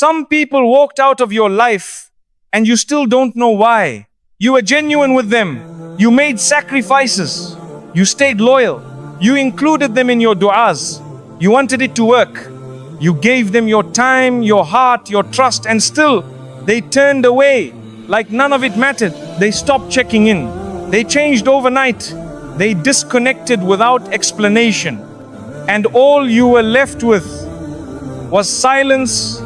Some people walked out of your life and you still don't know why. You were genuine with them. You made sacrifices. You stayed loyal. You included them in your du'as. You wanted it to work. You gave them your time, your heart, your trust, and still they turned away like none of it mattered. They stopped checking in. They changed overnight. They disconnected without explanation. And all you were left with was silence,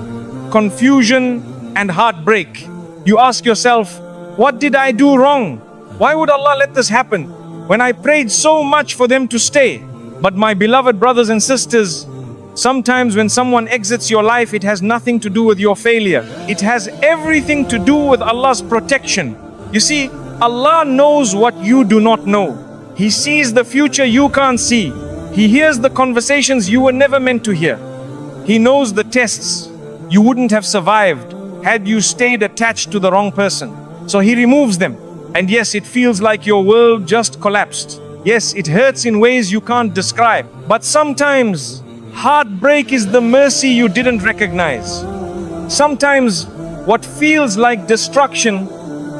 confusion, and heartbreak. You ask yourself, what did I do wrong? Why would Allah let this happen when I prayed so much for them to stay? But my beloved brothers and sisters, sometimes when someone exits your life, it has nothing to do with your failure. It has everything to do with Allah's protection. You see, Allah knows what you do not know. He sees the future you can't see. He hears the conversations you were never meant to hear. He knows the tests you wouldn't have survived had you stayed attached to the wrong person. So He removes them. And yes, it feels like your world just collapsed. Yes, it hurts in ways you can't describe. But sometimes heartbreak is the mercy you didn't recognize. Sometimes what feels like destruction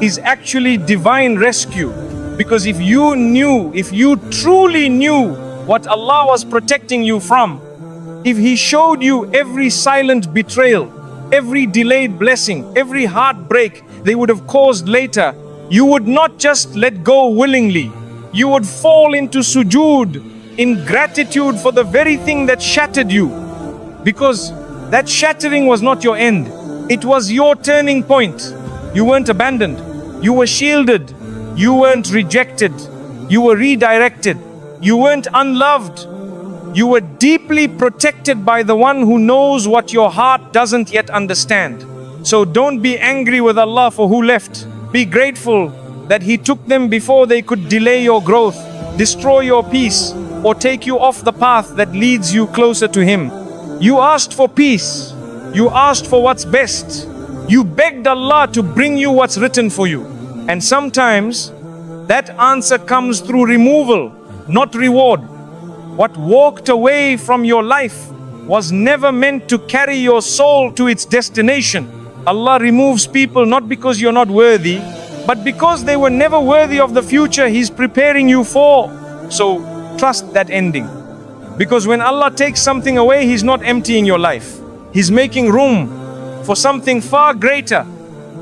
is actually divine rescue. Because if you truly knew what Allah was protecting you from, if He showed you every silent betrayal, every delayed blessing, every heartbreak they would have caused later, you would not just let go willingly. You would fall into sujood in gratitude for the very thing that shattered you. Because that shattering was not your end. It was your turning point. You weren't abandoned. You were shielded. You weren't rejected. You were redirected. You weren't unloved. You were deeply protected by the one who knows what your heart doesn't yet understand. So don't be angry with Allah for who left. Be grateful that He took them before they could delay your growth, destroy your peace, or take you off the path that leads you closer to Him. You asked for peace. You asked for what's best. You begged Allah to bring you what's written for you. And sometimes that answer comes through removal, not reward. What walked away from your life was never meant to carry your soul to its destination. Allah removes people not because you're not worthy, but because they were never worthy of the future He's preparing you for. So trust that ending. Because when Allah takes something away, He's not emptying your life. He's making room for something far greater.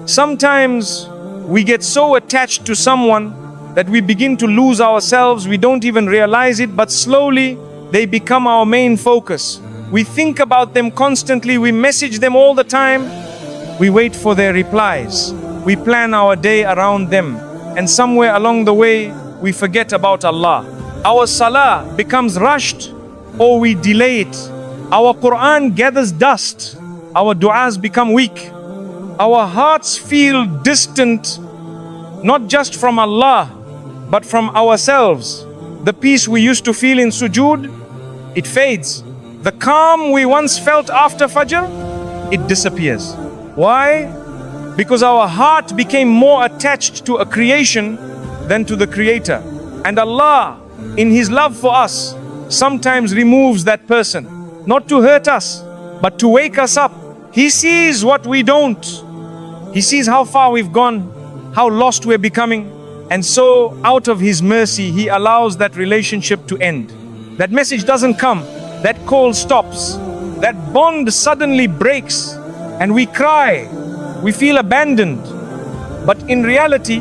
Sometimes we get so attached to someone that we begin to lose ourselves. We don't even realize it, but slowly they become our main focus. We think about them constantly. We message them all the time. We wait for their replies. We plan our day around them. And somewhere along the way, we forget about Allah. Our salah becomes rushed, or we delay it. Our Quran gathers dust. Our du'as become weak. Our hearts feel distant, not just from Allah, but from ourselves. The peace we used to feel in sujood, it fades. The calm we once felt after Fajr, it disappears. Why? Because our heart became more attached to a creation than to the Creator. And Allah, in His love for us, sometimes removes that person, not to hurt us, but to wake us up. He sees what we don't. He sees how far we've gone, how lost we're becoming. And so, out of His mercy, He allows that relationship to end. That message doesn't come. That call stops. That bond suddenly breaks. And we cry. We feel abandoned. But in reality,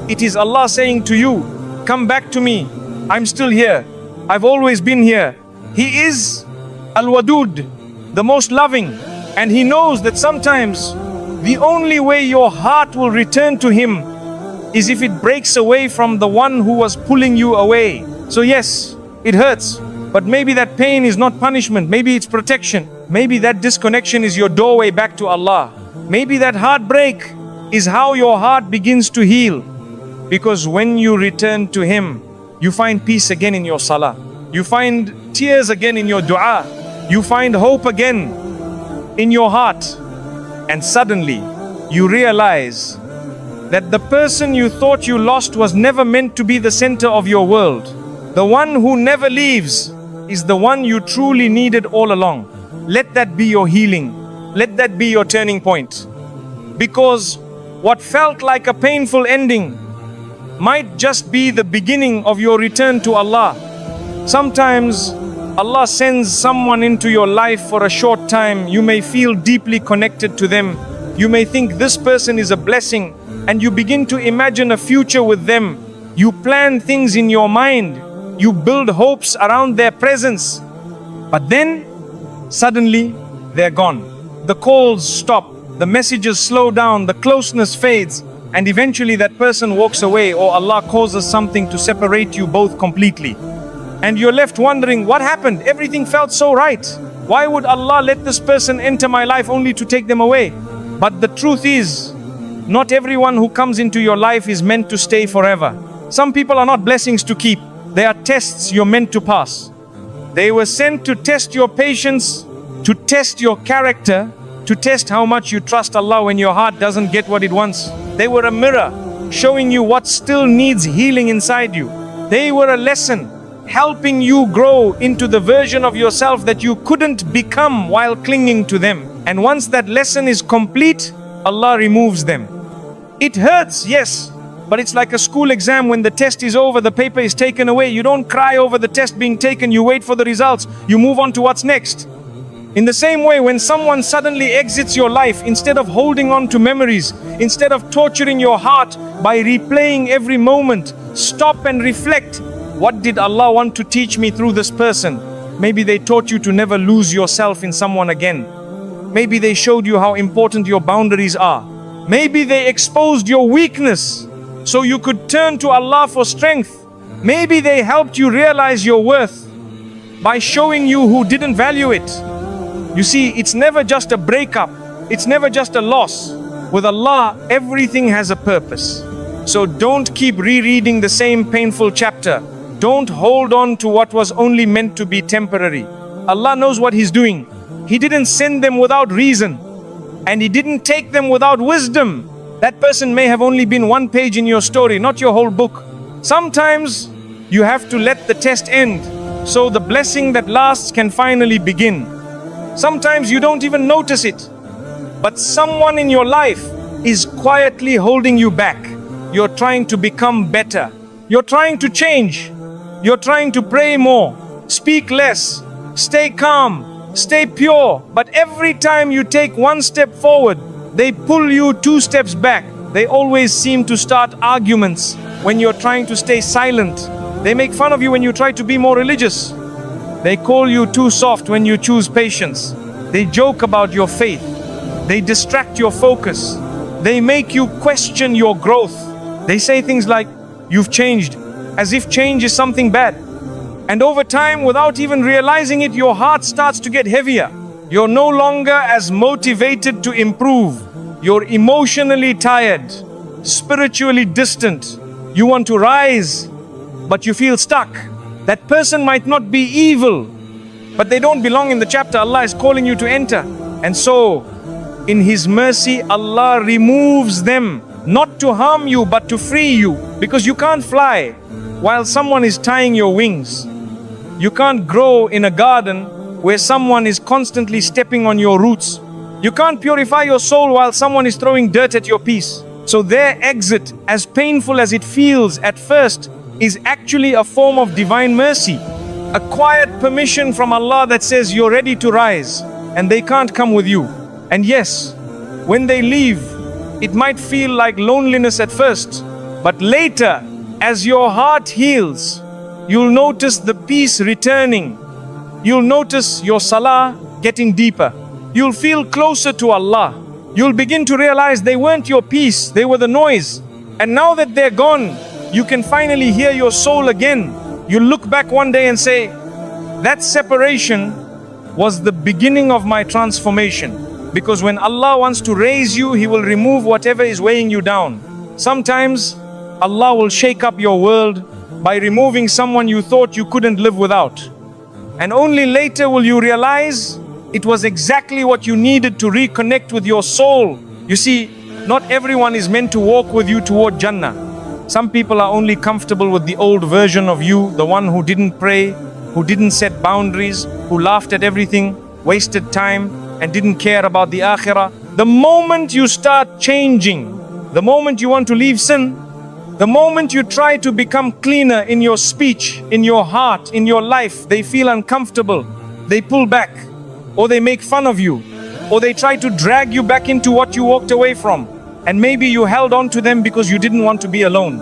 it is Allah saying to you, come back to me. I'm still here. I've always been here. He is Al-Wadud, the most loving. And He knows that sometimes the only way your heart will return to Him is if it breaks away from the one who was pulling you away. So yes, it hurts, but maybe that pain is not punishment. Maybe it's protection. Maybe that disconnection is your doorway back to Allah. Maybe that heartbreak is how your heart begins to heal. Because when you return to Him, you find peace again in your salah. You find tears again in your dua. You find hope again in your heart. And suddenly, you realize that the person you thought you lost was never meant to be the center of your world. The one who never leaves is the one you truly needed all along. Let that be your healing. let that be your turning point. Because what felt like a painful ending might just be the beginning of your return to Allah. Sometimes Allah sends someone into your life for a short time. You may feel deeply connected to them. You may think this person is a blessing, and you begin to imagine a future with them. You plan things in your mind. You build hopes around their presence. But then, suddenly, they're gone. The calls stop. The messages slow down. The closeness fades. And eventually that person walks away, or Allah causes something to separate you both completely. And you're left wondering, what happened? Everything felt so right. Why would Allah let this person enter my life only to take them away? But the truth is, not everyone who comes into your life is meant to stay forever. Some people are not blessings to keep. They are tests you're meant to pass. They were sent to test your patience, to test your character, to test how much you trust Allah when your heart doesn't get what it wants. They were a mirror showing you what still needs healing inside you. They were a lesson helping you grow into the version of yourself that you couldn't become while clinging to them. And once that lesson is complete, Allah removes them. It hurts, yes, but it's like a school exam. When the test is over, the paper is taken away. You don't cry over the test being taken. You wait for the results. You move on to what's next. In the same way, when someone suddenly exits your life, instead of holding on to memories, instead of torturing your heart by replaying every moment, stop and reflect. What did Allah want to teach me through this person? Maybe they taught you to never lose yourself in someone again. Maybe they showed you how important your boundaries are. Maybe they exposed your weakness so you could turn to Allah for strength. Maybe they helped you realize your worth by showing you who didn't value it. You see, it's never just a breakup. It's never just a loss. With Allah, everything has a purpose. So don't keep rereading the same painful chapter. Don't hold on to what was only meant to be temporary. Allah knows what He's doing. He didn't send them without reason, and He didn't take them without wisdom. That person may have only been one page in your story, not your whole book. Sometimes you have to let the test end so the blessing that lasts can finally begin. Sometimes you don't even notice it, but someone in your life is quietly holding you back. You're trying to become better. You're trying to change. You're trying to pray more, speak less, stay calm, stay pure. But every time you take one step forward, they pull you 2 steps back. They always seem to start arguments when you're trying to stay silent. They make fun of you when you try to be more religious. They call you too soft when you choose patience. They joke about your faith. They distract your focus. They make you question your growth. They say things like, "You've changed," as if change is something bad. And over time, without even realizing it, your heart starts to get heavier. You're no longer as motivated to improve. You're emotionally tired, spiritually distant. You want to rise, but you feel stuck. That person might not be evil, but they don't belong in the chapter Allah is calling you to enter. And so, in His mercy, Allah removes them, not to harm you, but to free you. Because you can't fly while someone is tying your wings. You can't grow in a garden where someone is constantly stepping on your roots. You can't purify your soul while someone is throwing dirt at your peace. So their exit, as painful as it feels at first, is actually a form of divine mercy. A quiet permission from Allah that says you're ready to rise, and they can't come with you. And yes, when they leave, it might feel like loneliness at first, but later, as your heart heals, you'll notice the peace returning. You'll notice your salah getting deeper. You'll feel closer to Allah. You'll begin to realize they weren't your peace, they were the noise. And now that they're gone, you can finally hear your soul again. You'll look back one day and say, that separation was the beginning of my transformation. Because when Allah wants to raise you, He will remove whatever is weighing you down. Sometimes Allah will shake up your world by removing someone you thought you couldn't live without. And only later will you realize it was exactly what you needed to reconnect with your soul. You see, not everyone is meant to walk with you toward Jannah. Some people are only comfortable with the old version of you, the one who didn't pray, who didn't set boundaries, who laughed at everything, wasted time, and didn't care about the akhirah. The moment you start changing, the moment you want to leave sin, the moment you try to become cleaner in your speech, in your heart, in your life, they feel uncomfortable. They pull back, or they make fun of you, or they try to drag you back into what you walked away from. And maybe you held on to them because you didn't want to be alone.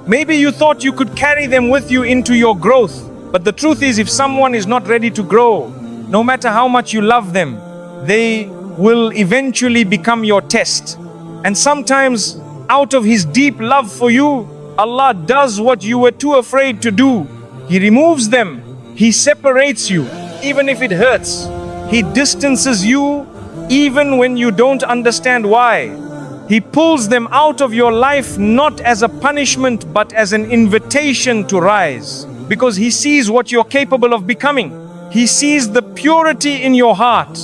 Maybe you thought you could carry them with you into your growth. But the truth is, if someone is not ready to grow, no matter how much you love them, they will eventually become your test. And sometimes, out of His deep love for you, Allah does what you were too afraid to do. He removes them. He separates you, even if it hurts. He distances you, even when you don't understand why. He pulls them out of your life not as a punishment, but as an invitation to rise. Because He sees what you're capable of becoming. He sees the purity in your heart.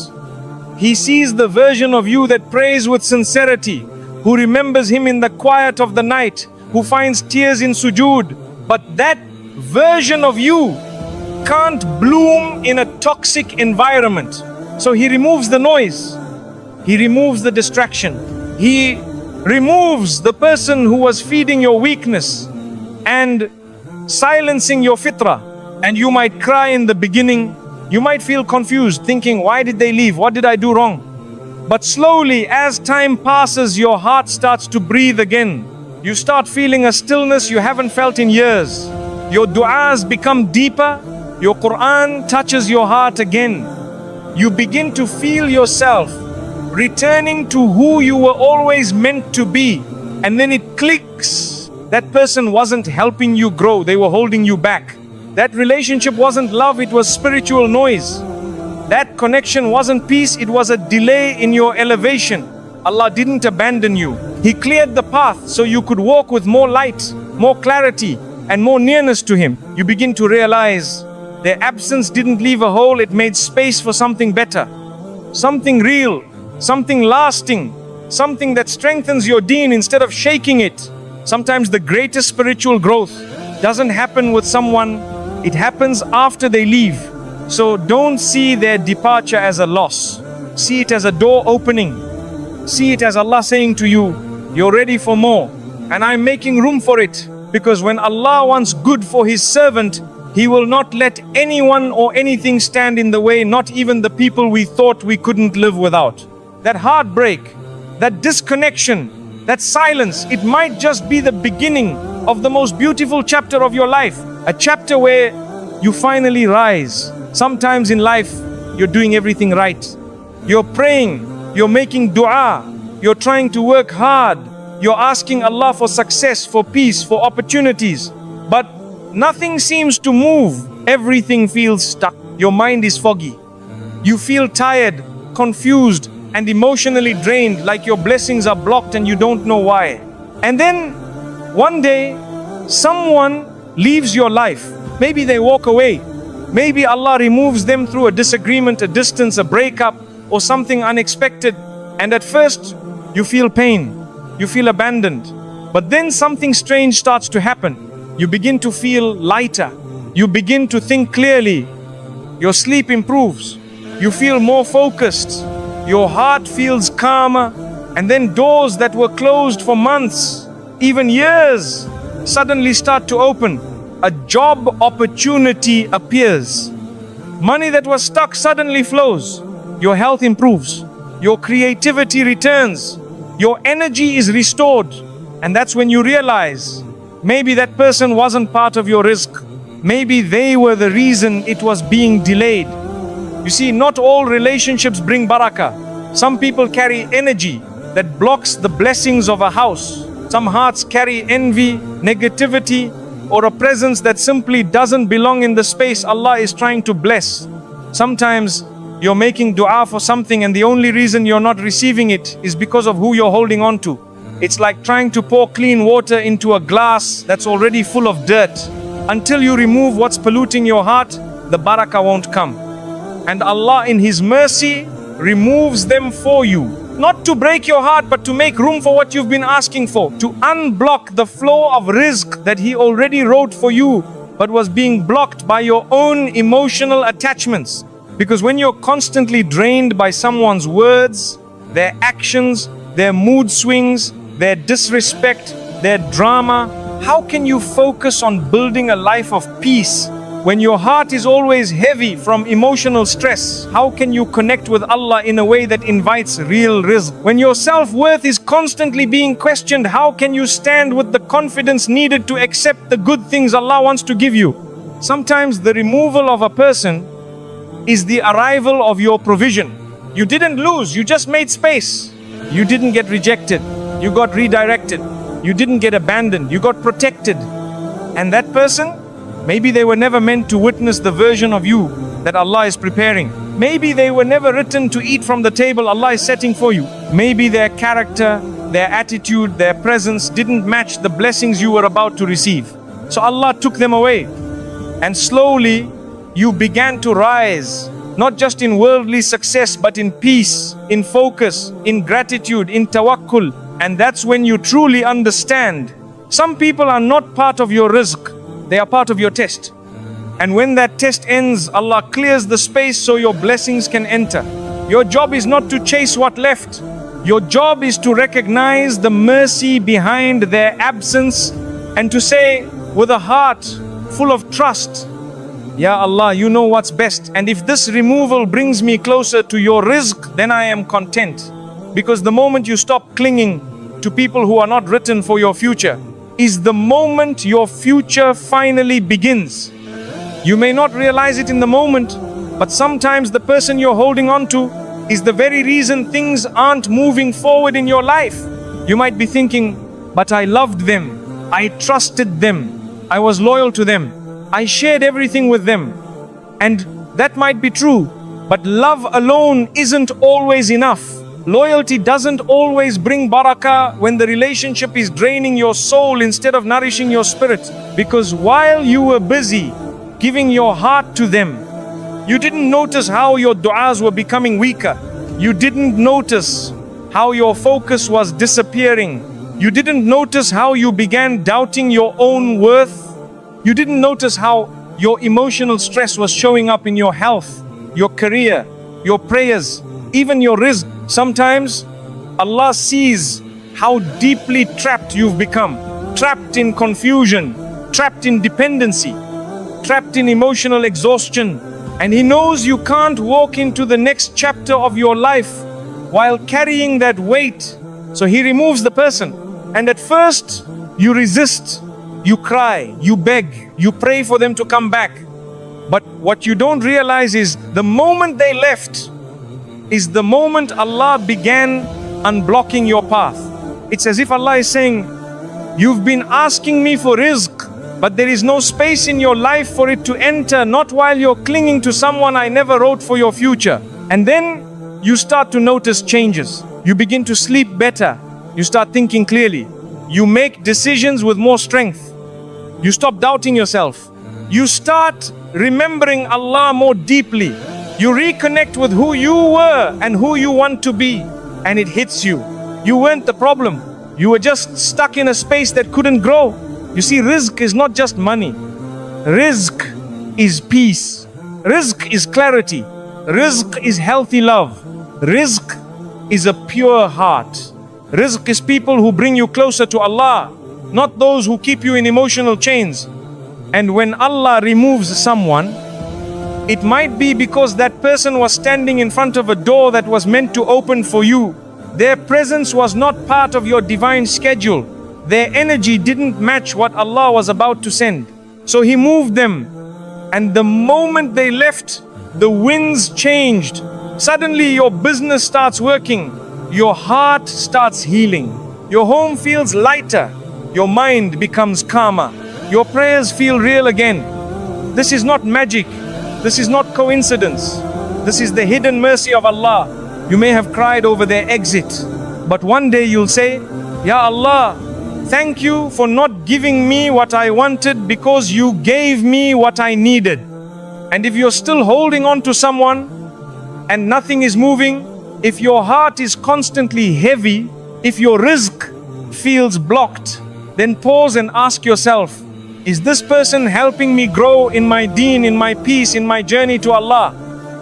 He sees the version of you that prays with sincerity, who remembers Him in the quiet of the night, who finds tears in sujood. But that version of you can't bloom in a toxic environment. So He removes the noise. He removes the distraction. He removes the person who was feeding your weakness and silencing your fitrah. And you might cry in the beginning. You might feel confused, thinking, why did they leave? What did I do wrong? But slowly, as time passes, your heart starts to breathe again. You start feeling a stillness you haven't felt in years. Your du'as become deeper. Your Quran touches your heart again. You begin to feel yourself returning to who you were always meant to be. And then it clicks. That person wasn't helping you grow. They were holding you back. That relationship wasn't love, it was spiritual noise. That connection wasn't peace, it was a delay in your elevation. Allah didn't abandon you. He cleared the path so you could walk with more light, more clarity, and more nearness to Him. You begin to realize their absence didn't leave a hole, it made space for something better. Something real, something lasting, something that strengthens your deen instead of shaking it. Sometimes the greatest spiritual growth doesn't happen with someone, it happens after they leave. So don't see their departure as a loss. See it as a door opening. See it as Allah saying to you, you're ready for more. And I'm making room for it. Because when Allah wants good for His servant, He will not let anyone or anything stand in the way, not even the people we thought we couldn't live without. That heartbreak, that disconnection, that silence, it might just be the beginning of the most beautiful chapter of your life. A chapter where you finally rise. Sometimes in life, you're doing everything right. You're praying, you're making dua, you're trying to work hard, you're asking Allah for success, for peace, for opportunities. But nothing seems to move. Everything feels stuck. Your mind is foggy. You feel tired, confused, and emotionally drained, like your blessings are blocked and you don't know why. And then, one day, someone leaves your life. Maybe they walk away. Maybe Allah removes them through a disagreement, a distance, a breakup, or something unexpected. And at first, you feel pain. You feel abandoned. But then something strange starts to happen. You begin to feel lighter. You begin to think clearly. Your sleep improves. You feel more focused. Your heart feels calmer. And then doors that were closed for months, even years, suddenly start to open. A job opportunity appears. Money that was stuck suddenly flows. Your health improves. Your creativity returns. Your energy is restored. And that's when you realize, maybe that person wasn't part of your rizq. Maybe they were the reason it was being delayed. You see, not all relationships bring barakah. Some people carry energy that blocks the blessings of a house. Some hearts carry envy, negativity, or a presence that simply doesn't belong in the space Allah is trying to bless. Sometimes you're making dua for something and the only reason you're not receiving it is because of who you're holding on to. It's like trying to pour clean water into a glass that's already full of dirt. Until you remove what's polluting your heart, the barakah won't come. And Allah in His mercy removes them for you. Not to break your heart, but to make room for what you've been asking for. To unblock the flow of rizq that He already wrote for you, but was being blocked by your own emotional attachments. Because when you're constantly drained by someone's words, their actions, their mood swings, their disrespect, their drama, how can you focus on building a life of peace when your heart is always heavy from emotional stress? How can you connect with Allah in a way that invites real rizq? When your self-worth is constantly being questioned, how can you stand with the confidence needed to accept the good things Allah wants to give you? Sometimes the removal of a person is the arrival of your provision. You didn't lose, you just made space. You didn't get rejected, you got redirected. You didn't get abandoned, you got protected. And that person, maybe they were never meant to witness the version of you that Allah is preparing. Maybe they were never written to eat from the table Allah is setting for you. Maybe their character, their attitude, their presence didn't match the blessings you were about to receive. So Allah took them away. And slowly, you began to rise, not just in worldly success, but in peace, in focus, in gratitude, in tawakkul. And that's when you truly understand. Some people are not part of your rizq, they are part of your test. And when that test ends, Allah clears the space so your blessings can enter. Your job is not to chase what left. Your job is to recognize the mercy behind their absence and to say with a heart full of trust, Ya Allah, you know what's best. And if this removal brings me closer to your rizq, then I am content. Because the moment you stop clinging to people who are not written for your future is the moment your future finally begins. You may not realize it in the moment, but sometimes the person you're holding on to is the very reason things aren't moving forward in your life. You might be thinking, but I loved them, I trusted them, I was loyal to them, I shared everything with them. And that might be true, but love alone isn't always enough. Loyalty doesn't always bring barakah when the relationship is draining your soul instead of nourishing your spirit. Because while you were busy giving your heart to them, you didn't notice how your du'as were becoming weaker. You didn't notice how your focus was disappearing. You didn't notice how you began doubting your own worth. You didn't notice how your emotional stress was showing up in your health, your career, your prayers, even your rizq. Sometimes Allah sees how deeply trapped you've become. Trapped in confusion, trapped in dependency, trapped in emotional exhaustion. And He knows you can't walk into the next chapter of your life while carrying that weight. So He removes the person. And at first, you resist, you cry, you beg, you pray for them to come back. But what you don't realize is the moment they left is the moment Allah began unblocking your path. It's as if Allah is saying, you've been asking me for rizq, but there is no space in your life for it to enter, not while you're clinging to someone I never wrote for your future. And then you start to notice changes. You begin to sleep better. You start thinking clearly. You make decisions with more strength. You stop doubting yourself. You start remembering Allah more deeply. You reconnect with who you were and who you want to be, and it hits you. You weren't the problem. You were just stuck in a space that couldn't grow. You see, rizq is not just money. Rizq is peace. Rizq is clarity. Rizq is healthy love. Rizq is a pure heart. Rizq is people who bring you closer to Allah, not those who keep you in emotional chains. And when Allah removes someone, it might be because that person was standing in front of a door that was meant to open for you. Their presence was not part of your divine schedule. Their energy didn't match what Allah was about to send. So He moved them. And the moment they left, the winds changed. Suddenly your business starts working. Your heart starts healing. Your home feels lighter. Your mind becomes calmer. Your prayers feel real again. This is not magic. This is not coincidence. This is the hidden mercy of Allah. You may have cried over their exit, but one day you'll say, Ya Allah, thank you for not giving me what I wanted because you gave me what I needed. And if you're still holding on to someone and nothing is moving, if your heart is constantly heavy, if your rizq feels blocked, then pause and ask yourself, is this person helping me grow in my deen, in my peace, in my journey to Allah?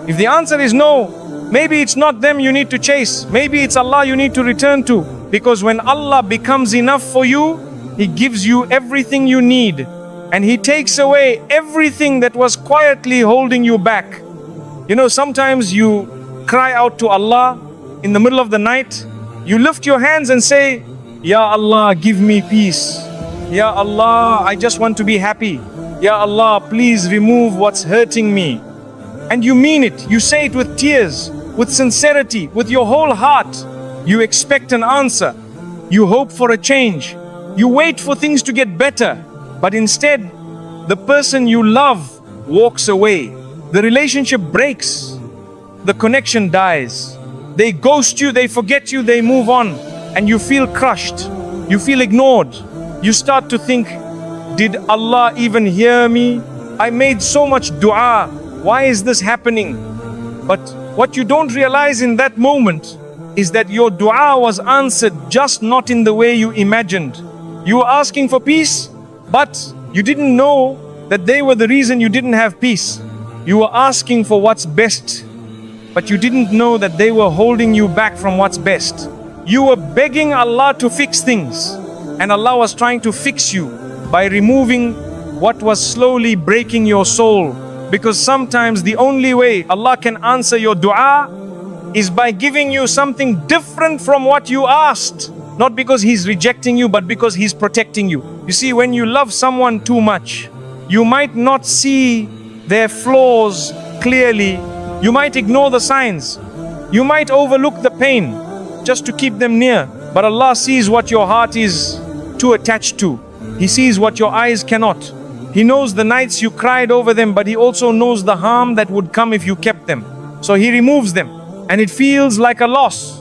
If the answer is no, maybe it's not them you need to chase. Maybe it's Allah you need to return to. Because when Allah becomes enough for you, He gives you everything you need. And He takes away everything that was quietly holding you back. You know, sometimes you cry out to Allah in the middle of the night. You lift your hands and say, Ya Allah, give me peace. Ya Allah, I just want to be happy. Ya Allah, please remove what's hurting me. And you mean it. You say it with tears, with sincerity, with your whole heart. You expect an answer. You hope for a change. You wait for things to get better. But instead, the person you love walks away. The relationship breaks. The connection dies. They ghost you, they forget you, they move on. And you feel crushed. You feel ignored. You start to think, did Allah even hear me? I made so much dua. Why is this happening? But what you don't realize in that moment is that your dua was answered, just not in the way you imagined. You were asking for peace, but you didn't know that they were the reason you didn't have peace. You were asking for what's best, but you didn't know that they were holding you back from what's best. You were begging Allah to fix things, and Allah was trying to fix you by removing what was slowly breaking your soul. Because sometimes the only way Allah can answer your dua is by giving you something different from what you asked. Not because He's rejecting you, but because He's protecting you. You see, when you love someone too much, you might not see their flaws clearly. You might ignore the signs. You might overlook the pain just to keep them near. But Allah sees what your heart is too attached to. He sees what your eyes cannot. He knows the nights you cried over them, but He also knows the harm that would come if you kept them. So He removes them, and it feels like a loss.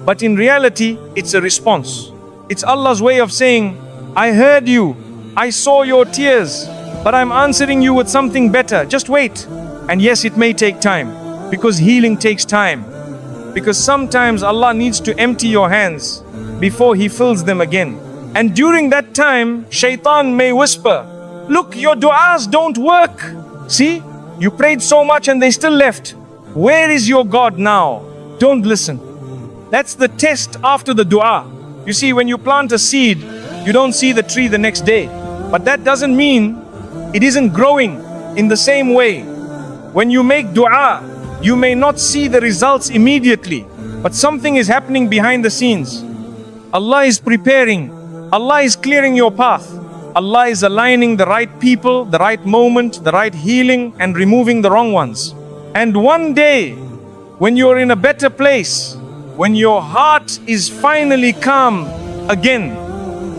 But in reality, it's a response. It's Allah's way of saying, I heard you, I saw your tears, but I'm answering you with something better. Just wait. And yes, it may take time, because healing takes time. Because sometimes Allah needs to empty your hands before He fills them again. And during that time, Shaitan may whisper, look, your du'as don't work. See, you prayed so much and they still left. Where is your God now? Don't listen. That's the test after the dua. You see, when you plant a seed, you don't see the tree the next day. But that doesn't mean it isn't growing in the same way. When you make dua, you may not see the results immediately, but something is happening behind the scenes. Allah is preparing. Allah is clearing your path. Allah is aligning the right people, the right moment, the right healing, and removing the wrong ones. And one day, when you're in a better place, when your heart is finally calm again,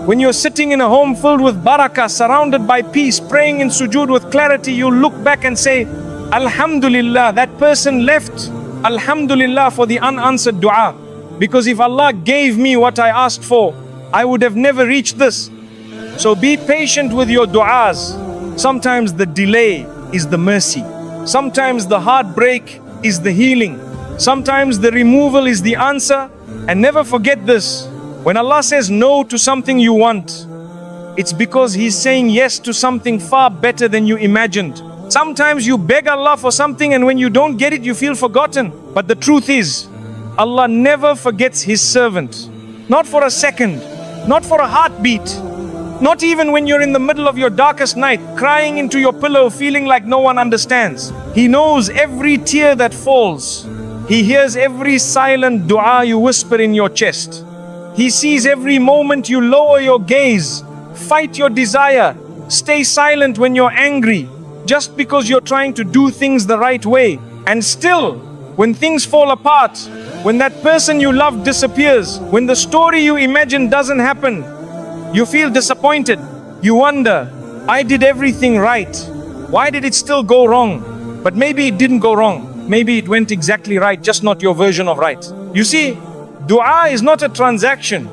when you're sitting in a home filled with barakah, surrounded by peace, praying in sujood with clarity, you look back and say, Alhamdulillah, that person left. Alhamdulillah for the unanswered dua. Because if Allah gave me what I asked for, I would have never reached this. So be patient with your du'as. Sometimes the delay is the mercy. Sometimes the heartbreak is the healing. Sometimes the removal is the answer. And never forget this. When Allah says no to something you want, it's because He's saying yes to something far better than you imagined. Sometimes you beg Allah for something, and when you don't get it, you feel forgotten. But the truth is, Allah never forgets His servant. Not for a second. Not for a heartbeat. Not even when you're in the middle of your darkest night, crying into your pillow, feeling like no one understands. He knows every tear that falls. He hears every silent dua you whisper in your chest. He sees every moment you lower your gaze, fight your desire, stay silent when you're angry, just because you're trying to do things the right way. And still, when things fall apart, when that person you love disappears, when the story you imagined doesn't happen, you feel disappointed. You wonder, I did everything right. Why did it still go wrong? But maybe it didn't go wrong. Maybe it went exactly right, just not your version of right. You see, dua is not a transaction.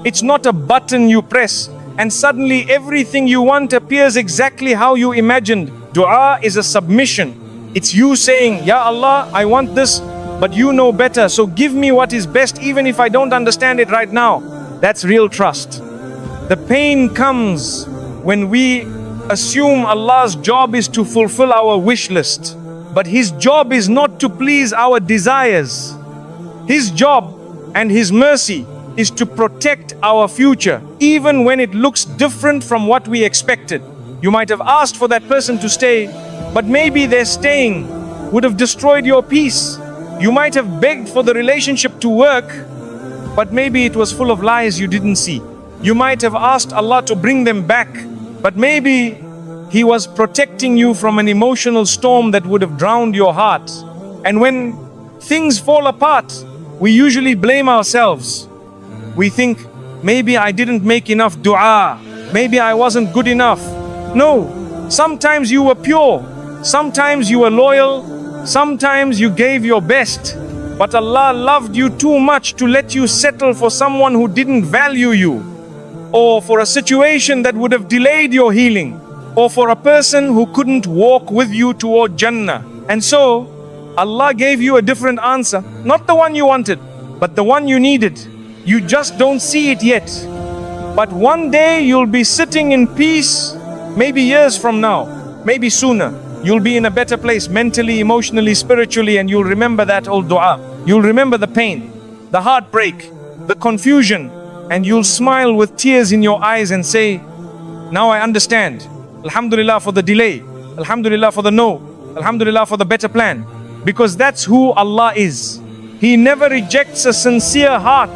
It's not a button you press and suddenly everything you want appears exactly how you imagined. Dua is a submission. It's you saying, Ya Allah, I want this, but you know better, so give me what is best even if I don't understand it right now. That's real trust. The pain comes when we assume Allah's job is to fulfill our wish list. But His job is not to please our desires. His job and His mercy is to protect our future, even when it looks different from what we expected. You might have asked for that person to stay, but maybe their staying would have destroyed your peace. You might have begged for the relationship to work, but maybe it was full of lies you didn't see. You might have asked Allah to bring them back, but maybe He was protecting you from an emotional storm that would have drowned your heart. And when things fall apart, we usually blame ourselves. We think, maybe I didn't make enough dua, maybe I wasn't good enough. No, sometimes you were pure, sometimes you were loyal, sometimes you gave your best. But Allah loved you too much to let you settle for someone who didn't value you, or for a situation that would have delayed your healing, or for a person who couldn't walk with you toward Jannah. And so, Allah gave you a different answer, not the one you wanted, but the one you needed. You just don't see it yet. But one day you'll be sitting in peace, maybe years from now, maybe sooner. You'll be in a better place mentally, emotionally, spiritually, and you'll remember that old dua. You'll remember the pain, the heartbreak, the confusion, and you'll smile with tears in your eyes and say, now I understand. Alhamdulillah for the delay. Alhamdulillah for the no. Alhamdulillah for the better plan. Because that's who Allah is. He never rejects a sincere heart.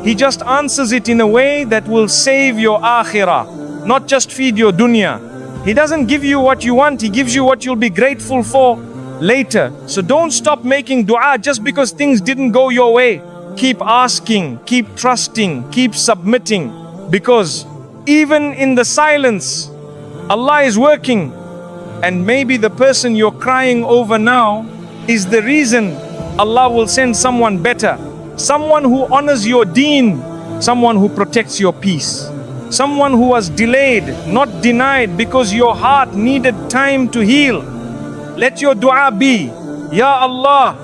He just answers it in a way that will save your akhirah, not just feed your dunya. He doesn't give you what you want, He gives you what you'll be grateful for later. So don't stop making dua just because things didn't go your way. Keep asking, keep trusting, keep submitting. Because even in the silence, Allah is working. And maybe the person you're crying over now is the reason Allah will send someone better. Someone who honors your deen, someone who protects your peace. Someone who was delayed, not denied, because your heart needed time to heal. Let your dua be, Ya Allah,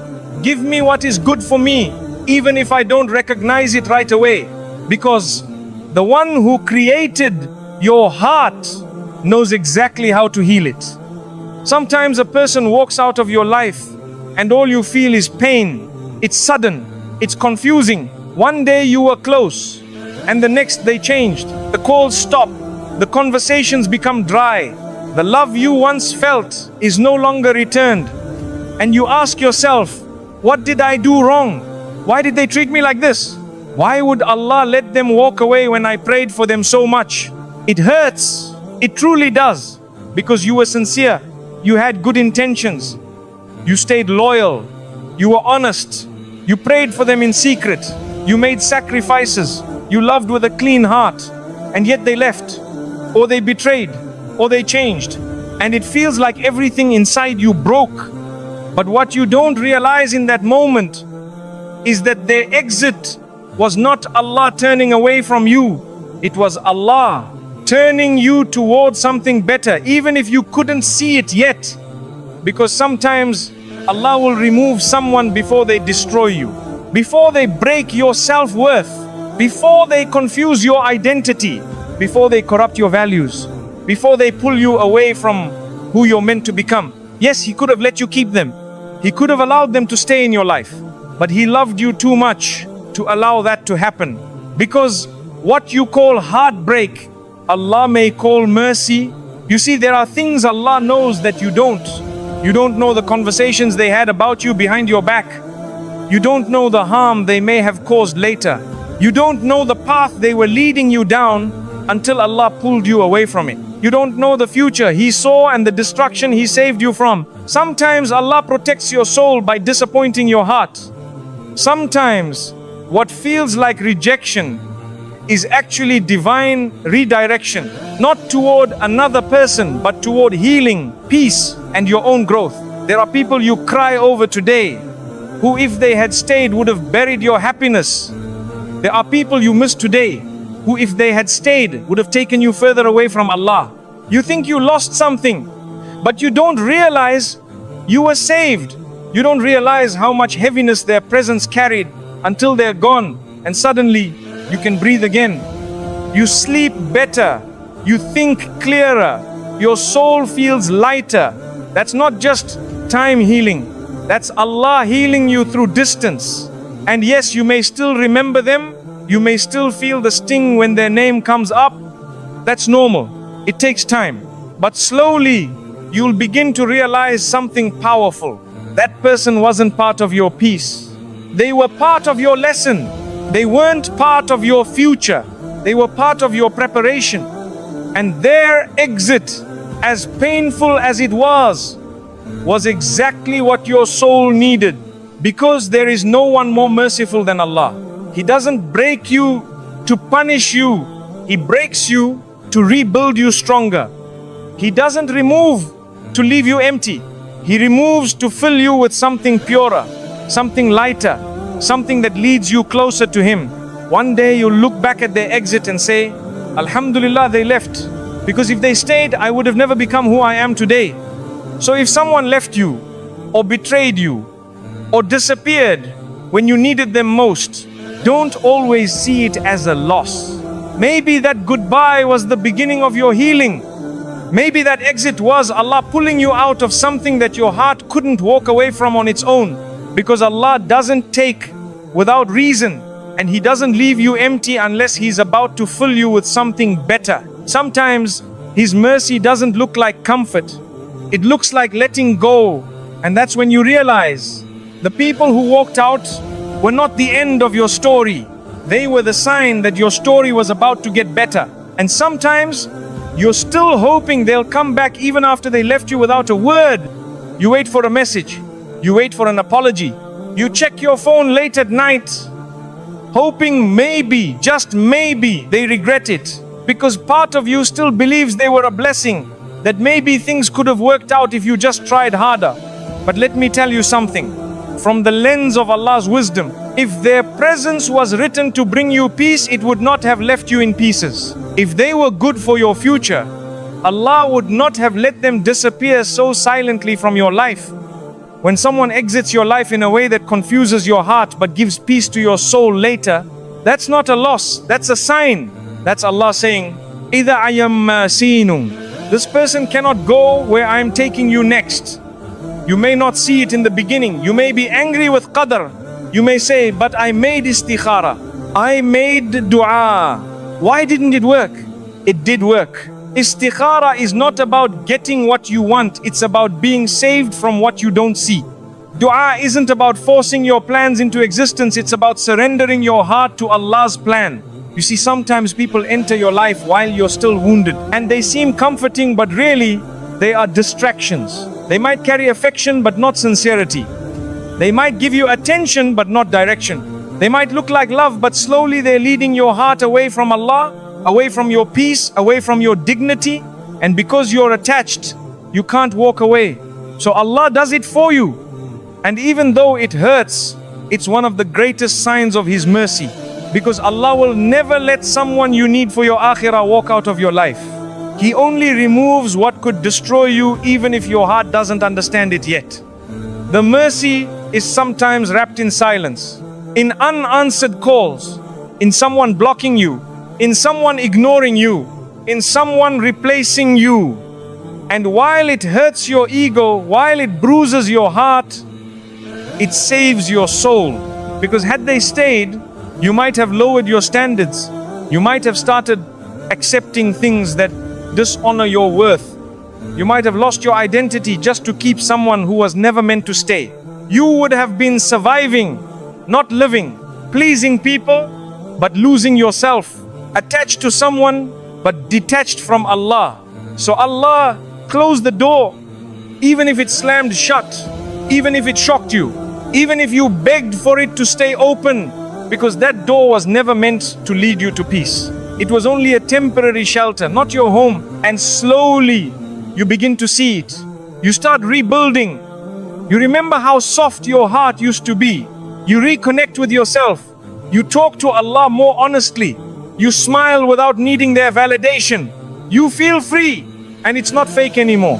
give me what is good for me, even if I don't recognize it right away. Because the one who created your heart knows exactly how to heal it. Sometimes a person walks out of your life and all you feel is pain. It's sudden, it's confusing. One day you were close, and the next they changed. The calls stop, the conversations become dry. The love you once felt is no longer returned. And you ask yourself, what did I do wrong? Why did they treat me like this? Why would Allah let them walk away when I prayed for them so much? It hurts, it truly does, because you were sincere, you had good intentions, you stayed loyal, you were honest, you prayed for them in secret, you made sacrifices, you loved with a clean heart, and yet they left, or they betrayed, or they changed, and it feels like everything inside you broke. But what you don't realize in that moment is that their exit was not Allah turning away from you, it was Allah turning you towards something better, even if you couldn't see it yet. Because sometimes Allah will remove someone before they destroy you, before they break your self-worth, before they confuse your identity, before they corrupt your values, before they pull you away from who you're meant to become. Yes, He could have let you keep them. He could have allowed them to stay in your life. But He loved you too much to allow that to happen. Because what you call heartbreak, Allah may call mercy. You see, there are things Allah knows that you don't. You don't know the conversations they had about you behind your back. You don't know the harm they may have caused later. You don't know the path they were leading you down until Allah pulled you away from it. You don't know the future He saw and the destruction He saved you from. Sometimes Allah protects your soul by disappointing your heart. Sometimes what feels like rejection is actually divine redirection, not toward another person, but toward healing, peace, and your own growth. There are people you cry over today, who if they had stayed would have buried your happiness. There are people you miss today, who if they had stayed would have taken you further away from Allah. You think you lost something, but you don't realize you were saved. You don't realize how much heaviness their presence carried until they're gone, and suddenly you can breathe again. You sleep better. You think clearer. Your soul feels lighter. That's not just time healing. That's Allah healing you through distance. And yes, you may still remember them. You may still feel the sting when their name comes up. That's normal. It takes time. But slowly, you'll begin to realize something powerful. That person wasn't part of your peace. They were part of your lesson. They weren't part of your future. They were part of your preparation. And their exit, as painful as it was exactly what your soul needed. Because there is no one more merciful than Allah. He doesn't break you to punish you. He breaks you to rebuild you stronger. He doesn't remove to leave you empty. He removes to fill you with something purer, something lighter, something that leads you closer to Him. One day you'll look back at their exit and say, Alhamdulillah, they left. Because if they stayed, I would have never become who I am today. So if someone left you, or betrayed you, or disappeared when you needed them most, don't always see it as a loss. Maybe that goodbye was the beginning of your healing. Maybe that exit was Allah pulling you out of something that your heart couldn't walk away from on its own. Because Allah doesn't take without reason, and He doesn't leave you empty unless He's about to fill you with something better. Sometimes His mercy doesn't look like comfort. It looks like letting go. And that's when you realize the people who walked out were not the end of your story. They were the sign that your story was about to get better. And sometimes you're still hoping they'll come back even after they left you without a word. You wait for a message. You wait for an apology. You check your phone late at night, hoping maybe, just maybe, they regret it. Because part of you still believes they were a blessing, that maybe things could have worked out if you just tried harder. But let me tell you something. From the lens of Allah's wisdom, if their presence was written to bring you peace, it would not have left you in pieces. If they were good for your future, Allah would not have let them disappear so silently from your life. When someone exits your life in a way that confuses your heart but gives peace to your soul later, that's not a loss, that's a sign. That's Allah saying, إِذَا أَيَمْ سِينٌ. This person cannot go where I'm taking you next. You may not see it in the beginning. You may be angry with qadr. You may say, but I made istikhara. I made dua. Why didn't it work? It did work. Istikhara is not about getting what you want. It's about being saved from what you don't see. Dua isn't about forcing your plans into existence. It's about surrendering your heart to Allah's plan. You see, sometimes people enter your life while you're still wounded, and they seem comforting, but really, they are distractions. They might carry affection, but not sincerity. They might give you attention, but not direction. They might look like love, but slowly they're leading your heart away from Allah, away from your peace, away from your dignity. And because you're attached, you can't walk away. So Allah does it for you. And even though it hurts, it's one of the greatest signs of His mercy. Because Allah will never let someone you need for your akhirah walk out of your life. He only removes what could destroy you, even if your heart doesn't understand it yet. The mercy is sometimes wrapped in silence, in unanswered calls, in someone blocking you, in someone ignoring you, in someone replacing you. And while it hurts your ego, while it bruises your heart, it saves your soul. Because had they stayed, you might have lowered your standards. You might have started accepting things that dishonor your worth. You might have lost your identity just to keep someone who was never meant to stay. You would have been surviving, not living, pleasing people, but losing yourself, attached to someone, but detached from Allah. So Allah closed the door, even if it slammed shut, even if it shocked you, even if you begged for it to stay open, because that door was never meant to lead you to peace. It was only a temporary shelter, not your home. And slowly you begin to see it. You start rebuilding. You remember how soft your heart used to be. You reconnect with yourself. You talk to Allah more honestly. You smile without needing their validation. You feel free, and it's not fake anymore.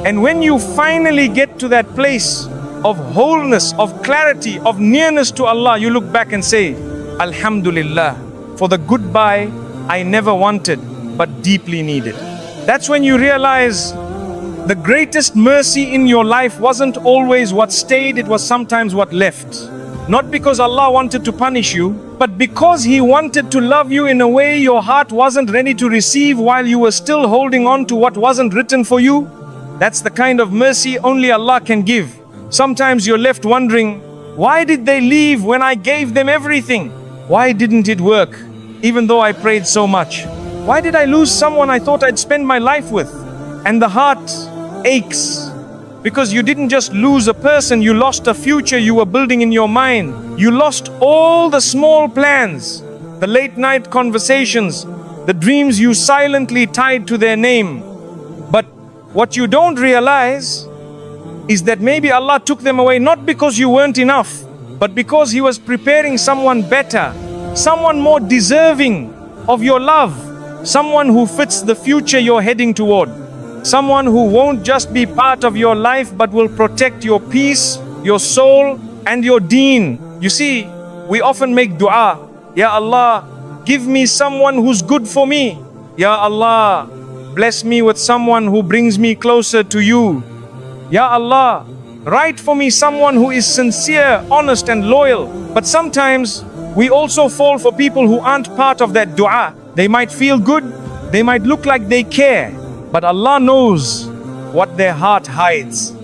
And when you finally get to that place of wholeness, of clarity, of nearness to Allah, you look back and say, Alhamdulillah, for the goodbye I never wanted, but deeply needed. That's when you realize The greatest mercy in your life wasn't always what stayed, it was sometimes what left. Not because Allah wanted to punish you, but because He wanted to love you in a way your heart wasn't ready to receive while you were still holding on to what wasn't written for you. That's the kind of mercy only Allah can give. Sometimes you're left wondering, why did they leave when I gave them everything? Why didn't it work, even though I prayed so much? Why did I lose someone I thought I'd spend my life with? And the heart aches, because you didn't just lose a person, you lost a future you were building in your mind. You lost all the small plans, the late night conversations, the dreams you silently tied to their name. But what you don't realize is that maybe Allah took them away not because you weren't enough, but because He was preparing someone better, someone more deserving of your love, someone who fits the future you're heading toward, someone who won't just be part of your life but will protect your peace, your soul, and your deen. You see, we often make dua, Ya Allah, give me someone who's good for me. Ya Allah, bless me with someone who brings me closer to you. Ya Allah, write for me someone who is sincere, honest and loyal. But sometimes we also fall for people who aren't part of that dua. They might feel good, they might look like they care, but Allah knows what their heart hides.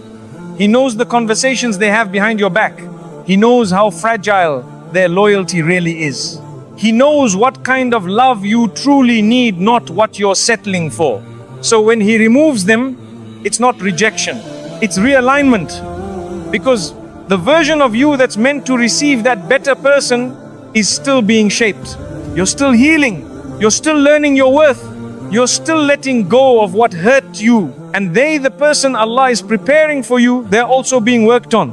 He knows the conversations they have behind your back. He knows how fragile their loyalty really is. He knows what kind of love you truly need, not what you're settling for. So when He removes them, it's not rejection, it's realignment. Because the version of you that's meant to receive that better person is still being shaped. You're still healing. You're still learning your worth. You're still letting go of what hurt you. And they, the person Allah is preparing for you, they're also being worked on.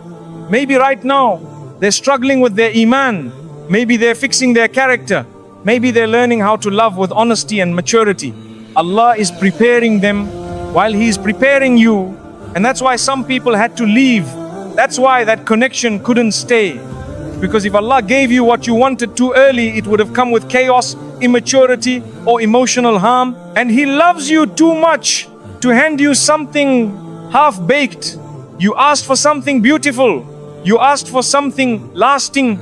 Maybe right now, they're struggling with their iman. Maybe they're fixing their character. Maybe they're learning how to love with honesty and maturity. Allah is preparing them while He's preparing you. And that's why some people had to leave. That's why that connection couldn't stay. Because if Allah gave you what you wanted too early, it would have come with chaos, immaturity, or emotional harm. And He loves you too much to hand you something half-baked. You asked for something beautiful. You asked for something lasting.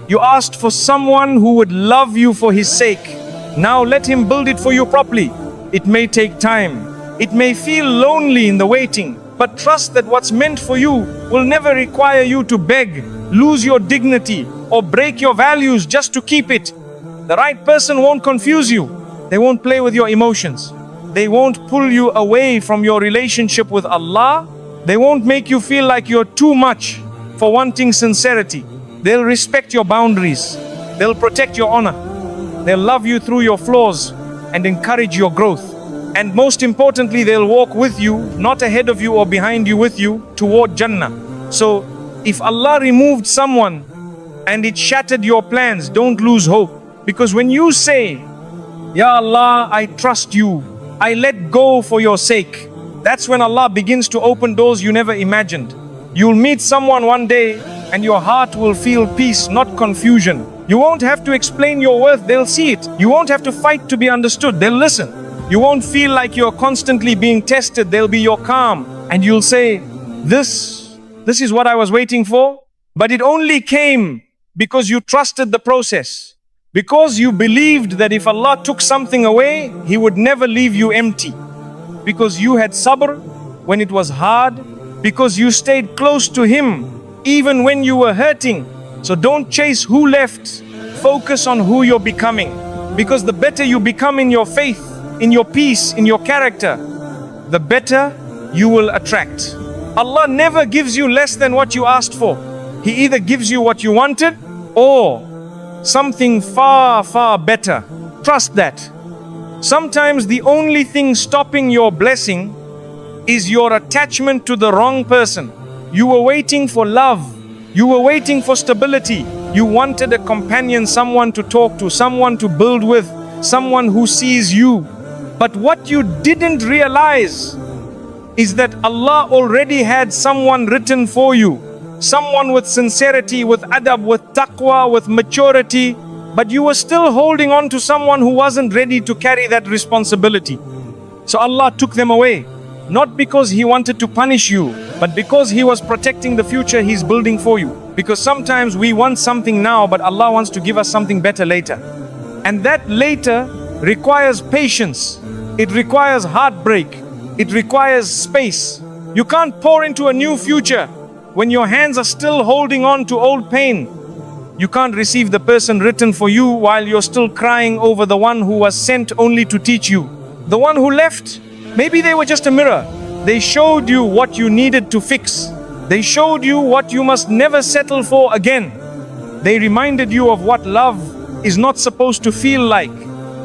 You asked for someone who would love you for His sake. Now let Him build it for you properly. It may take time. It may feel lonely in the waiting. But trust that what's meant for you will never require you to beg, lose your dignity, or break your values just to keep it. The right person won't confuse you. They won't play with your emotions. They won't pull you away from your relationship with Allah. They won't make you feel like you're too much for wanting sincerity. They'll respect your boundaries. They'll protect your honor. They'll love you through your flaws and encourage your growth. And most importantly, they'll walk with you, not ahead of you or behind you, with you toward Jannah. So if Allah removed someone and it shattered your plans, don't lose hope. Because when you say, Ya Allah, I trust you, I let go for your sake, that's when Allah begins to open doors you never imagined. You'll meet someone one day and your heart will feel peace, not confusion. You won't have to explain your worth, they'll see it. You won't have to fight to be understood, they'll listen. You won't feel like you're constantly being tested, they'll be your calm. And you'll say, this is what I was waiting for. But it only came because you trusted the process. Because you believed that if Allah took something away, He would never leave you empty. Because you had sabr when it was hard. Because you stayed close to Him even when you were hurting. So don't chase who left, focus on who you're becoming. Because the better you become in your faith, in your peace, in your character, the better you will attract. Allah never gives you less than what you asked for. He either gives you what you wanted or something far, far better. Trust that. Sometimes the only thing stopping your blessing is your attachment to the wrong person. You were waiting for love. You were waiting for stability. You wanted a companion, someone to talk to, someone to build with, someone who sees you. But what you didn't realize is that Allah already had someone written for you. Someone with sincerity, with adab, with taqwa, with maturity. But you were still holding on to someone who wasn't ready to carry that responsibility. So Allah took them away. Not because He wanted to punish you, but because He was protecting the future He's building for you. Because sometimes we want something now, but Allah wants to give us something better later. And that later requires patience. It requires heartbreak. It requires space. You can't pour into a new future when your hands are still holding on to old pain. You can't receive the person written for you while you're still crying over the one who was sent only to teach you. The one who left, maybe they were just a mirror. They showed you what you needed to fix. They showed you what you must never settle for again. They reminded you of what love is not supposed to feel like.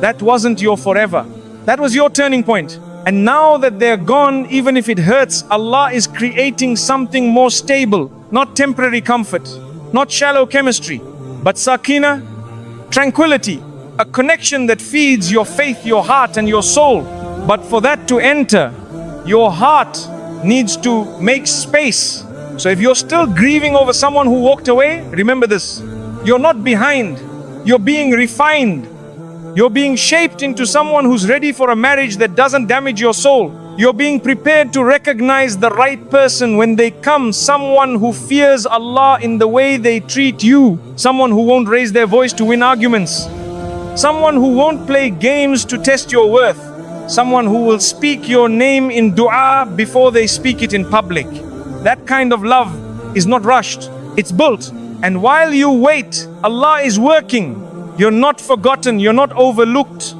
That wasn't your forever. That was your turning point. And now that they're gone, even if it hurts, Allah is creating something more stable. Not temporary comfort, not shallow chemistry, but sakina, tranquility, a connection that feeds your faith, your heart and your soul. But for that to enter, your heart needs to make space. So if you're still grieving over someone who walked away, remember this: you're not behind, you're being refined. You're being shaped into someone who's ready for a marriage that doesn't damage your soul. You're being prepared to recognize the right person when they come, someone who fears Allah in the way they treat you, someone who won't raise their voice to win arguments, someone who won't play games to test your worth, someone who will speak your name in dua before they speak it in public. That kind of love is not rushed, it's built. And while you wait, Allah is working. You're not forgotten, you're not overlooked.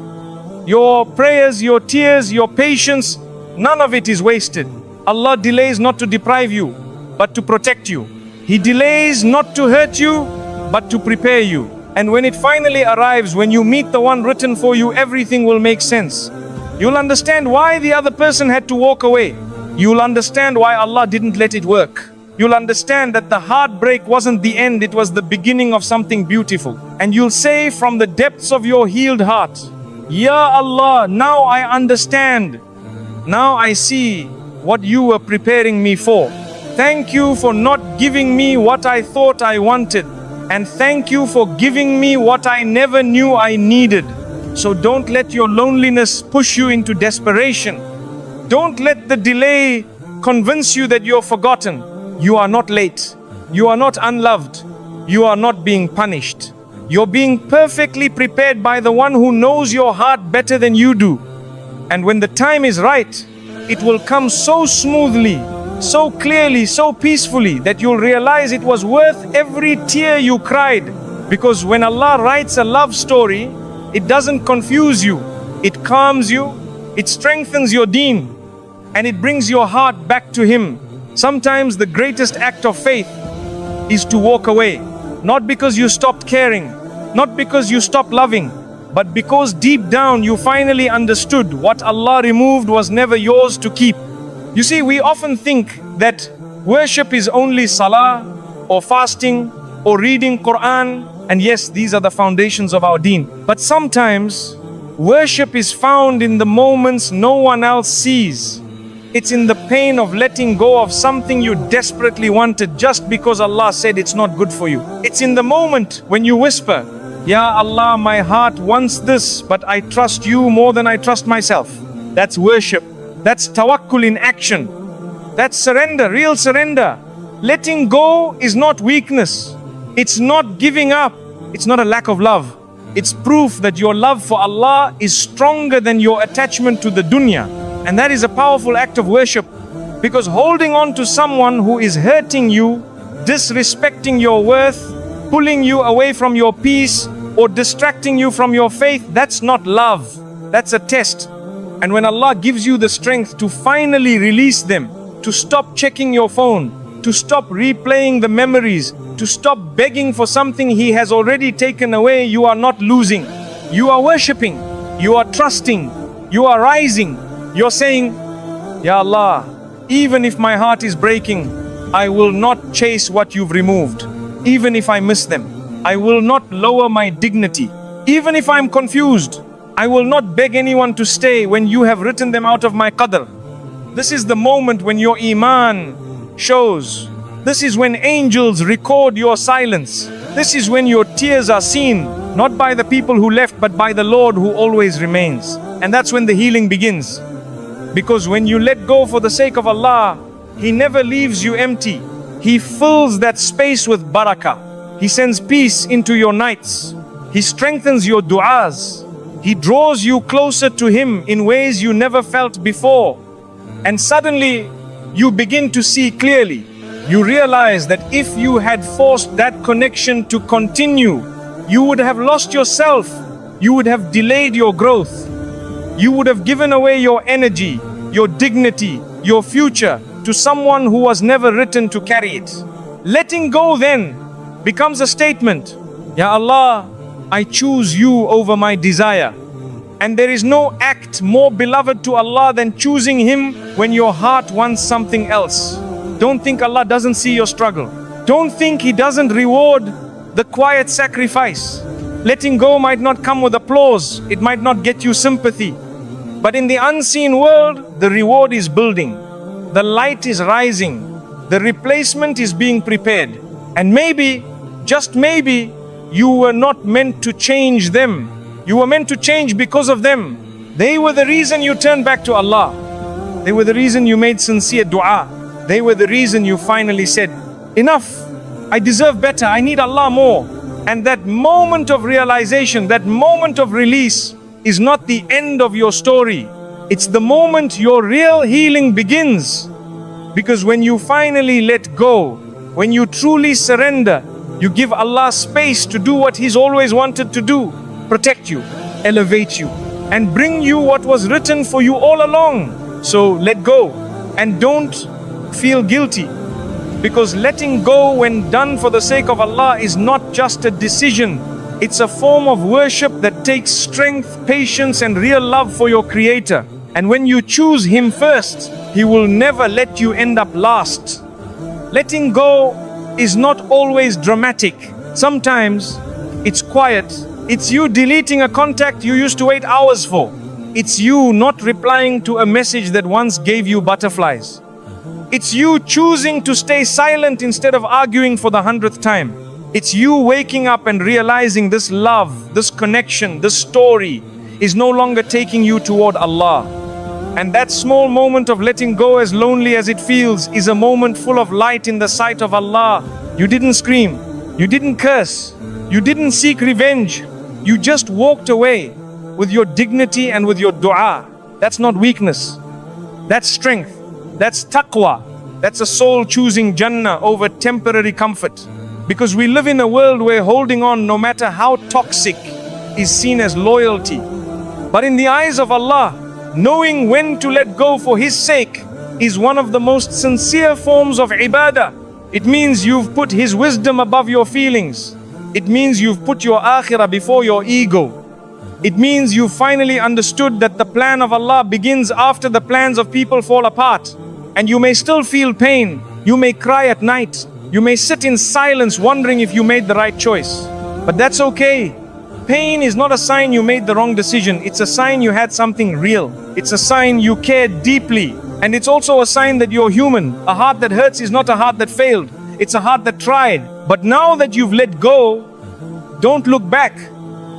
Your prayers, your tears, your patience, none of it is wasted. Allah delays not to deprive you, but to protect you. He delays not to hurt you, but to prepare you. And when it finally arrives, when you meet the one written for you, everything will make sense. You'll understand why the other person had to walk away. You'll understand why Allah didn't let it work. You'll understand that the heartbreak wasn't the end, it was the beginning of something beautiful. And you'll say from the depths of your healed heart, Ya Allah, now I understand. Now I see what you were preparing me for. Thank you for not giving me what I thought I wanted. And thank you for giving me what I never knew I needed. So don't let your loneliness push you into desperation. Don't let the delay convince you that you're forgotten. You are not late. You are not unloved. You are not being punished. You're being perfectly prepared by the one who knows your heart better than you do. And when the time is right, it will come so smoothly, so clearly, so peacefully that you'll realize it was worth every tear you cried. Because when Allah writes a love story, it doesn't confuse you. It calms you, it strengthens your deen, and it brings your heart back to Him. Sometimes the greatest act of faith is to walk away. Not because you stopped caring, not because you stopped loving, but because deep down you finally understood what Allah removed was never yours to keep. You see, we often think that worship is only salah or fasting or reading Quran, and yes, these are the foundations of our deen. But sometimes worship is found in the moments no one else sees. It's in the pain of letting go of something you desperately wanted just because Allah said it's not good for you. It's in the moment when you whisper, Ya Allah, my heart wants this, but I trust you more than I trust myself. That's worship. That's tawakkul in action. That's surrender, real surrender. Letting go is not weakness. It's not giving up. It's not a lack of love. It's proof that your love for Allah is stronger than your attachment to the dunya. And that is a powerful act of worship, because holding on to someone who is hurting you, disrespecting your worth, pulling you away from your peace, or distracting you from your faith, that's not love. That's a test. And when Allah gives you the strength to finally release them, to stop checking your phone, to stop replaying the memories, to stop begging for something He has already taken away, you are not losing. You are worshipping. You are trusting. You are rising. You're saying, Ya Allah, even if my heart is breaking, I will not chase what you've removed. Even if I miss them, I will not lower my dignity. Even if I'm confused, I will not beg anyone to stay when you have written them out of my qadr. This is the moment when your iman shows. This is when angels record your silence. This is when your tears are seen, not by the people who left, but by the Lord who always remains. And that's when the healing begins. Because when you let go for the sake of Allah, He never leaves you empty. He fills that space with barakah. He sends peace into your nights. He strengthens your du'as. He draws you closer to Him in ways you never felt before. And suddenly, you begin to see clearly. You realize that if you had forced that connection to continue, you would have lost yourself. You would have delayed your growth. You would have given away your energy, your dignity, your future to someone who was never written to carry it. Letting go then becomes a statement. Ya Allah, I choose you over my desire. And there is no act more beloved to Allah than choosing Him when your heart wants something else. Don't think Allah doesn't see your struggle. Don't think He doesn't reward the quiet sacrifice. Letting go might not come with applause. It might not get you sympathy. But in the unseen world, the reward is building. The light is rising. The replacement is being prepared. And maybe, just maybe, you were not meant to change them. You were meant to change because of them. They were the reason you turned back to Allah. They were the reason you made sincere dua. They were the reason you finally said, enough, I deserve better, I need Allah more. And that moment of realization, that moment of release is not the end of your story. It's the moment your real healing begins. Because when you finally let go, when you truly surrender, you give Allah space to do what He's always wanted to do. Protect you, elevate you, and bring you what was written for you all along. So let go and don't feel guilty. Because letting go when done for the sake of Allah is not just a decision. It's a form of worship that takes strength, patience, and real love for your Creator. And when you choose Him first, He will never let you end up last. Letting go is not always dramatic. Sometimes it's quiet. It's you deleting a contact you used to wait hours for. It's you not replying to a message that once gave you butterflies. It's you choosing to stay silent instead of arguing for the 100th time. It's you waking up and realizing this love, this connection, this story is no longer taking you toward Allah. And that small moment of letting go, as lonely as it feels, is a moment full of light in the sight of Allah. You didn't scream, you didn't curse, you didn't seek revenge. You just walked away with your dignity and with your dua. That's not weakness, that's strength. That's taqwa. That's a soul choosing Jannah over temporary comfort. Because we live in a world where holding on, no matter how toxic, is seen as loyalty. But in the eyes of Allah, knowing when to let go for His sake is one of the most sincere forms of ibadah. It means you've put His wisdom above your feelings. It means you've put your akhirah before your ego. It means you finally understood that the plan of Allah begins after the plans of people fall apart. And you may still feel pain, you may cry at night, you may sit in silence wondering if you made the right choice. But that's okay. Pain is not a sign you made the wrong decision, it's a sign you had something real. It's a sign you cared deeply. And it's also a sign that you're human. A heart that hurts is not a heart that failed, it's a heart that tried. But now that you've let go, don't look back.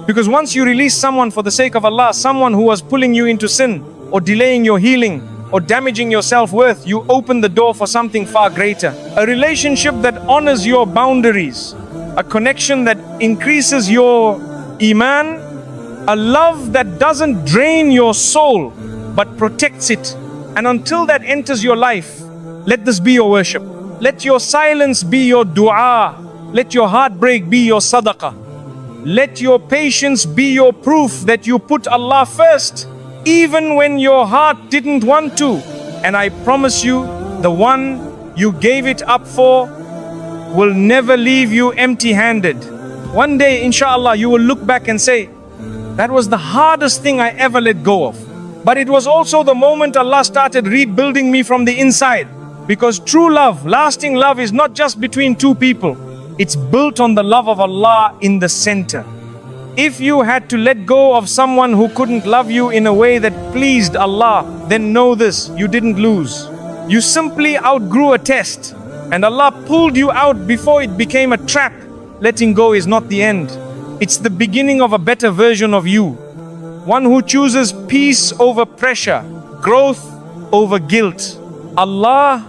Because once you release someone for the sake of Allah, someone who was pulling you into sin, or delaying your healing, or damaging your self-worth, you open the door for something far greater. A relationship that honors your boundaries. A connection that increases your iman. A love that doesn't drain your soul, but protects it. And until that enters your life, let this be your worship. Let your silence be your dua. Let your heartbreak be your sadaqah. Let your patience be your proof that you put Allah first, even when your heart didn't want to. And I promise you, the one you gave it up for will never leave you empty-handed. One day, inshallah, you will look back and say, that was the hardest thing I ever let go of. But it was also the moment Allah started rebuilding me from the inside. Because true love, lasting love, is not just between two people. It's built on the love of Allah in the center. If you had to let go of someone who couldn't love you in a way that pleased Allah, then know this, you didn't lose. You simply outgrew a test, and Allah pulled you out before it became a trap. Letting go is not the end. It's the beginning of a better version of you. One who chooses peace over pressure, growth over guilt, Allah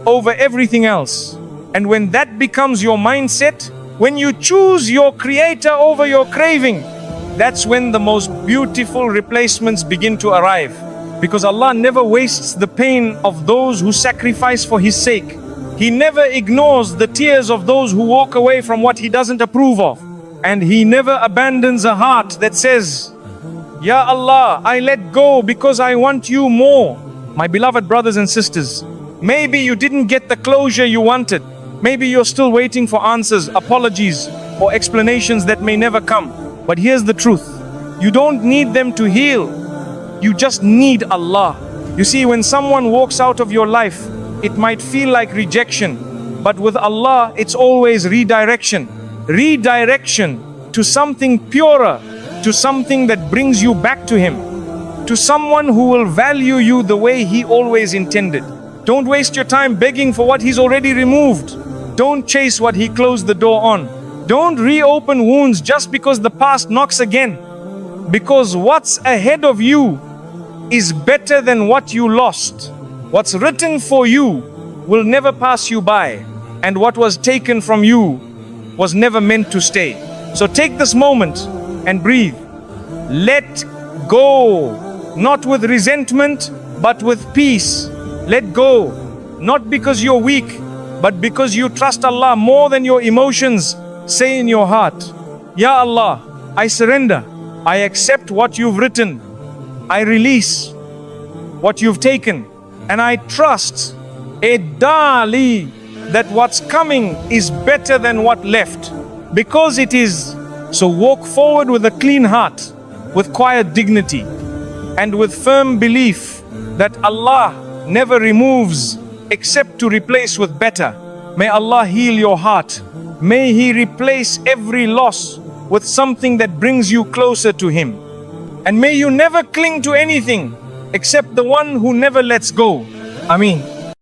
over everything else. And when that becomes your mindset, when you choose your creator over your craving, that's when the most beautiful replacements begin to arrive. Because Allah never wastes the pain of those who sacrifice for His sake. He never ignores the tears of those who walk away from what He doesn't approve of. And He never abandons a heart that says, Ya Allah, I let go because I want you more. My beloved brothers and sisters, maybe you didn't get the closure you wanted. Maybe you're still waiting for answers, apologies, or explanations that may never come. But here's the truth. You don't need them to heal. You just need Allah. You see, when someone walks out of your life, it might feel like rejection. But with Allah, it's always redirection. Redirection to something purer, to something that brings you back to Him, to someone who will value you the way He always intended. Don't waste your time begging for what He's already removed. Don't chase what He closed the door on. Don't reopen wounds just because the past knocks again. Because what's ahead of you is better than what you lost. What's written for you will never pass you by. And what was taken from you was never meant to stay. So take this moment and breathe. Let go, not with resentment, but with peace. Let go, not because you're weak, but because you trust Allah more than your emotions. Say in your heart, Ya Allah, I surrender. I accept what you've written. I release what you've taken. And I trust, Dali, that what's coming is better than what left. Because it is. So walk forward with a clean heart, with quiet dignity, and with firm belief that Allah never removes except to replace with better. May Allah heal your heart. May He replace every loss with something that brings you closer to Him. And may you never cling to anything except the one who never lets go. Ameen.